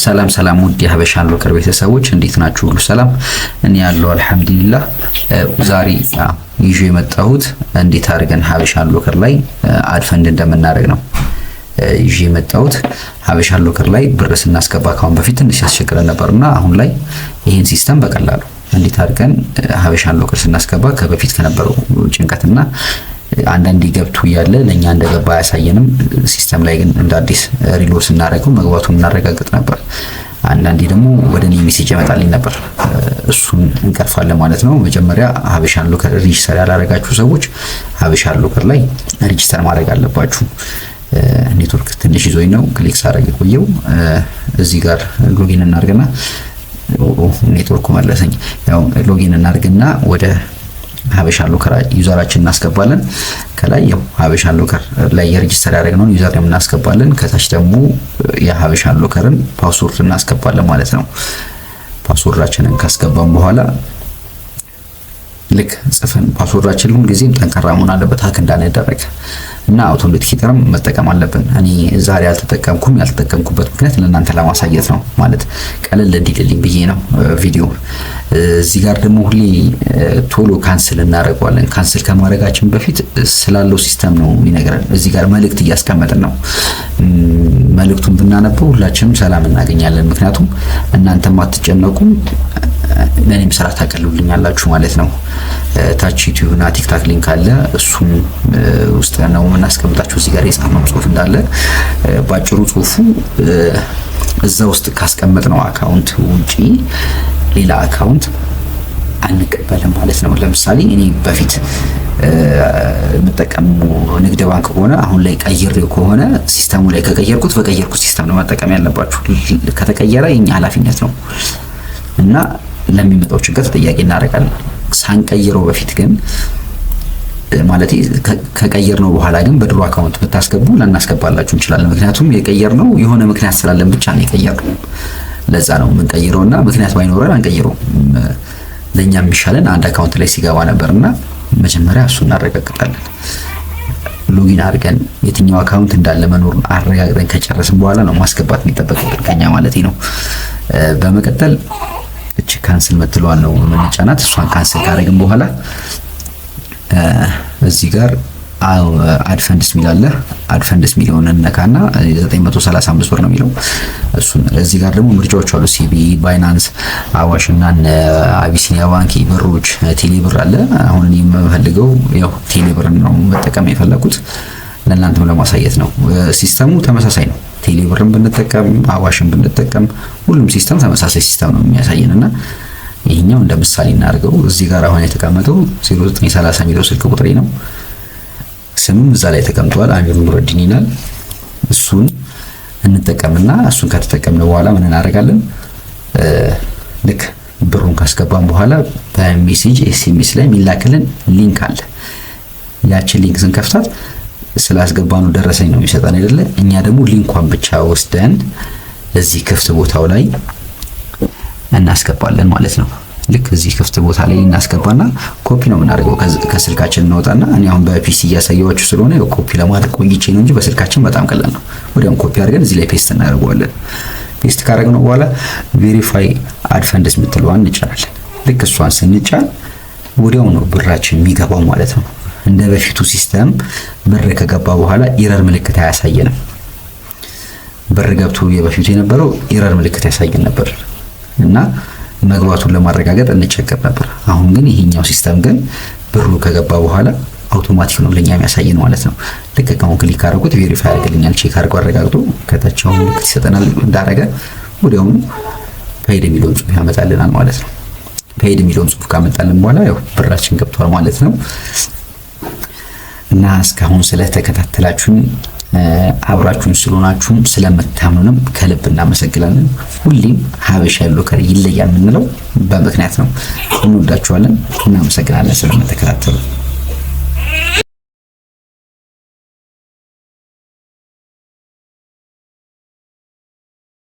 ሰላም ሰላም ውድ የሀበሻ ሎከር ቤተሰቦች እንዴት ናችሁ? ሁሉ ሰላም? እኔ ያለው አልሐምዱሊላህ። ዛሬ ይዤ የመጣሁት እንዴት አድርገን ሀበሻ ሎከር ላይ አድፈንድ እንደምናደርግ ነው ይዤ የመጣሁት። ሀበሻ ሎከር ላይ ብር ስናስገባ ካሁን በፊት ትንሽ ያስቸግረን ነበርና አሁን ላይ ይሄን ሲስተም በቀላሉ እንዴት አድርገን ሀበሻ ሎከር ስናስገባ ከበፊት ከነበረው ጭንቀትና አንዳንዴ ገብቶ ያለ ለኛ እንደገባ ያሳየንም ሲስተም ላይ ግን እንደ አዲስ ሪሎድ ስናደርገው መግባቱን እናረጋግጥ ነበር። አንዳንዴ ደግሞ ወደኔ ሜሴጅ ያመጣልኝ ነበር። እሱን እንቀርፋለን ማለት ነው። መጀመሪያ ሀበሻ ሎከር ሬጂስተር ያላረጋችሁ ሰዎች ሀበሻ ሎከር ላይ ሬጂስተር ማድረግ አለባችሁ። ኔትወርክ ትንሽ ይዞኝ ነው ክሊክ ሳደርግ ቆየው። እዚህ ጋር ሎጊን እናርግና ኔትወርኩ መለሰኝ። ያው ሎጊን እናርግና ወደ ሀበሻ ሎከር ዩዘራችን እናስገባለን። ከላይ ያው ሀበሻ ሎከር ላይ ሬጂስተር ያደረግነውን ዩዘር እናስገባለን። ከታች ደግሞ የሀበሻ ሎከርን ፓስወርድ እናስገባለን ማለት ነው። ፓስወርዳችንን ካስገባን በኋላ ልክ ጽፈን ፓስወርዳችን ሁሉ ጊዜም ጠንካራ መሆን አለበት ሀክ እንዳንደረግ እና አውቶንቲኬተርም መጠቀም አለብን። እኔ ዛሬ ያልተጠቀምኩበት ምክንያት ለእናንተ ለማሳየት ነው፣ ማለት ቀለል እንዲልልኝ ብዬ ነው ቪዲዮ። እዚህ ጋር ደግሞ ሁሌ ቶሎ ካንስል እናደርገዋለን። ካንስል ከማድረጋችን በፊት ስላለው ሲስተም ነው የሚነግረን። እዚህ ጋር መልእክት እያስቀመጥን ነው። መልእክቱን ብናነበው ሁላችንም ሰላም እናገኛለን። ምክንያቱም እናንተም አትጨነቁም፣ ለኔም ስራ ታቀልሉልኛላችሁ ማለት ነው። ታች ዩቲዩብ እና ቲክታክ ሊንክ አለ፣ እሱም ውስጥ ነው የምናስቀምጣችሁ። እዚህ ጋር የጻፍነው ጽሁፍ እንዳለ ባጭሩ ጽሁፉ እዛ ውስጥ ካስቀመጥነው አካውንት ውጪ ሌላ አካውንት አንቀበልም ማለት ነው። ለምሳሌ እኔ በፊት የምጠቀመው ንግድ ባንክ ከሆነ አሁን ላይ ቀይሬው ከሆነ ሲስተሙ ላይ ከቀየርኩት በቀየርኩት ሲስተም ነው መጠቀም ያለባችሁ። ከተቀየረ የኛ ኃላፊነት ነው እና ለሚመጣው ችግር ተጠያቂ እናደርጋለን። ሳንቀይረው በፊት ግን ማለት ከቀየርነው በኋላ ግን በድሮ አካውንት ብታስገቡ ላናስገባላችሁ እንችላለን። ምክንያቱም የቀየርነው የሆነ ምክንያት ስላለን ብቻ ነው የቀየርነው። ለዛ ነው የምንቀይረውና ምክንያት ባይኖረን አንቀይረውም። ለኛ የሚሻለን አንድ አካውንት ላይ ሲገባ ነበርና መጀመሪያ እሱ እናረጋግጣለን። ሎጊን አድርገን የትኛው አካውንት እንዳለ መኖሩን አረጋግጠን ከጨረስን በኋላ ነው ማስገባት የሚጠበቅብን ከኛ ማለት ነው። በመቀጠል እቺ ካንስል መትለዋል ነው የምንጫናት። እሷን ካንስል ካደረግን በኋላ እዚህ ጋር አድፈንድስ ሚላለ አድፈንድስ ሚሊዮን እንነካና 935 ብር ነው የሚለው። እሱን እዚህ ጋር ደግሞ ምርጫዎች አሉ። ሲቢ፣ ባይናንስ፣ አዋሽ እና አቢሲኒያ ባንክ ብሮች፣ ቴሌ ብር አለ። አሁን እኔ የምፈልገው ያው ቴሌ ብር ነው መጠቀም የፈለኩት፣ ለእናንተም ለማሳየት ነው። ሲስተሙ ተመሳሳይ ነው። ቴሌ ብርን ብንጠቀም አዋሽን ብንጠቀም ሁሉም ሲስተም ተመሳሳይ ሲስተም ነው የሚያሳየንና ይሄኛው እንደ ምሳሌ እናድርገው። እዚህ ጋር አሁን የተቀመጠው 0930 የሚለው ስልክ ቁጥሬ ነው። ስምም እዛ ላይ ተቀምጧል፣ አሚር ኑረዲን ይላል። እሱን እንጠቀምና እሱን ከተጠቀምን በኋላ ምን እናደርጋለን? ልክ ብሩን ካስገባን በኋላ በሜሴጅ ኤስኤምኤስ ላይ የሚላክልን ሊንክ አለ። ያችን ሊንክ ስንከፍታት ስላስገባነው ደረሰኝ ነው የሚሰጠን አይደለ? እኛ ደግሞ ሊንኳን ብቻ ወስደን እዚህ ክፍት ቦታው ላይ እናስገባለን ማለት ነው። ልክ እዚህ ክፍት ቦታ ላይ እናስገባና ኮፒ ነው የምናደርገው። ከስልካችን እናወጣና እኔ አሁን በፒሲ እያሳየኋችሁ ስለሆነ ያው ኮፒ ለማድረግ ቆይቼ ነው እንጂ በስልካችን በጣም ቀላል ነው። ወዲያውኑ ኮፒ አድርገን እዚህ ላይ ፔስት እናደርገዋለን። ፔስት ካደረግነው በኋላ ቬሪፋይ አድፈንድስ የምትለዋን እንጫናለን። ልክ እሷን ስንጫን ወዲያውኑ ብራችን የሚገባው ማለት ነው። እንደ በፊቱ ሲስተም ብር ከገባ በኋላ ኢረር ምልክት አያሳየንም። ብር ገብቶ የበፊቱ የነበረው ኢረር ምልክት ያሳየን ነበር እና መግባቱን ለማረጋገጥ እንቸገር ነበር። አሁን ግን ይሄኛው ሲስተም ግን ብሩ ከገባ በኋላ አውቶማቲክ ነው ለኛ የሚያሳየን ማለት ነው። ልክ አሁን ክሊክ አድርጉት ቬሪፋይ ያደርግልኛል። ቼክ አድርጎ አረጋግጦ ከታችው ምልክት ይሰጠናል። እንዳረገ ወዲያውኑ ፔይድ የሚለውን ጽሑፍ ያመጣልናል ማለት ነው። ፔይድ የሚለውን ጽሑፍ ካመጣልን በኋላ ያው ብራችን ገብቷል ማለት ነው። እና እስካሁን ስለተከታተላችሁን አብራችሁን ስለሆናችሁም ስለምታምኑንም ከልብ እናመሰግናለን። ሁሌም ሀበሻ ሎከር ይለያል የምንለው በምክንያት ነው። እንወዳችኋለን። እናመሰግናለን ስለምትከታተሉ።